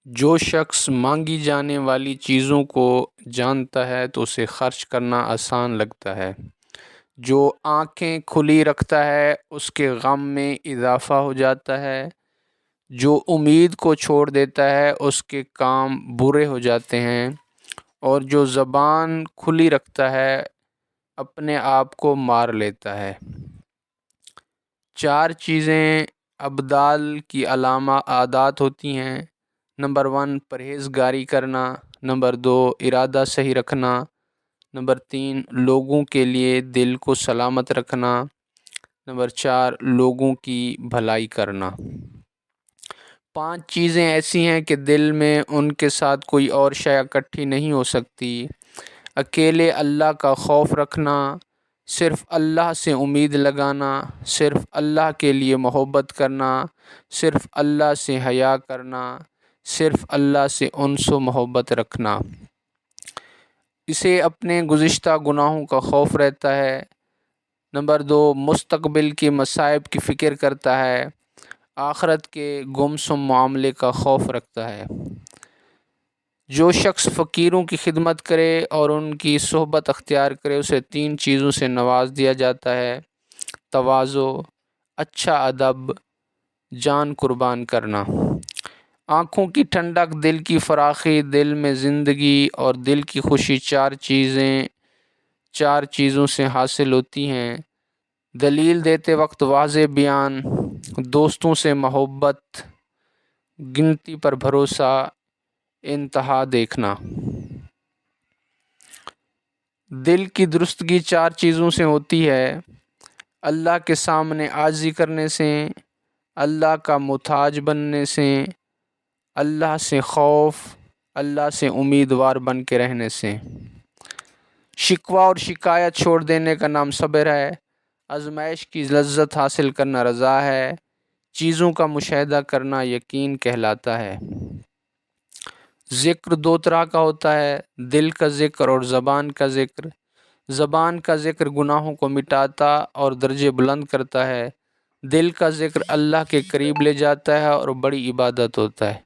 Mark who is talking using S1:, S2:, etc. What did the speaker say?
S1: جو شخص مانگی جانے والی چیزوں کو جانتا ہے تو اسے خرچ کرنا آسان لگتا ہے۔ جو آنکھیں کھلی رکھتا ہے اس کے غم میں اضافہ ہو جاتا ہے۔ جو امید کو چھوڑ دیتا ہے اس کے کام برے ہو جاتے ہیں، اور جو زبان کھلی رکھتا ہے اپنے آپ کو مار لیتا ہے۔ 4 چیزیں ابدال کی علامہ عادات ہوتی ہیں۔ نمبر 1 پرہیزگاری کرنا، نمبر 2 ارادہ صحیح رکھنا، نمبر 3 لوگوں کے لیے دل کو سلامت رکھنا، نمبر 4 لوگوں کی بھلائی کرنا۔ 5 چیزیں ایسی ہیں کہ دل میں ان کے ساتھ کوئی اور شے اکٹھی نہیں ہو سکتی۔ اکیلے اللہ کا خوف رکھنا، صرف اللہ سے امید لگانا، صرف اللہ کے لیے محبت کرنا، صرف اللہ سے حیا کرنا، صرف اللہ سے انس و محبت رکھنا۔ اسے اپنے گزشتہ گناہوں کا خوف رہتا ہے۔ نمبر 2 مستقبل کے مصائب کی فکر کرتا ہے، آخرت کے گمسم معاملے کا خوف رکھتا ہے۔ جو شخص فقیروں کی خدمت کرے اور ان کی صحبت اختیار کرے اسے 3 چیزوں سے نواز دیا جاتا ہے: تواضع، اچھا ادب، جان قربان کرنا۔ آنکھوں کی ٹھنڈک، دل کی فراخی، دل میں زندگی اور دل کی خوشی 4 چیزوں سے حاصل ہوتی ہیں: دلیل دیتے وقت واضح بیان، دوستوں سے محبت، گنتی پر بھروسہ، انتہا دیکھنا۔ دل کی درستگی 4 چیزوں سے ہوتی ہے: اللہ کے سامنے عاجزی کرنے سے، اللہ کا محتاج بننے سے، اللہ سے خوف، اللہ سے امیدوار بن کے رہنے سے۔ شکوہ اور شکایت چھوڑ دینے کا نام صبر ہے۔ آزمائش کی لذت حاصل کرنا رضا ہے۔ چیزوں کا مشاہدہ کرنا یقین کہلاتا ہے۔ ذکر 2 طرح کا ہوتا ہے: دل کا ذکر اور زبان کا ذکر۔ زبان کا ذکر گناہوں کو مٹاتا اور درجے بلند کرتا ہے۔ دل کا ذکر اللہ کے قریب لے جاتا ہے اور بڑی عبادت ہوتا ہے۔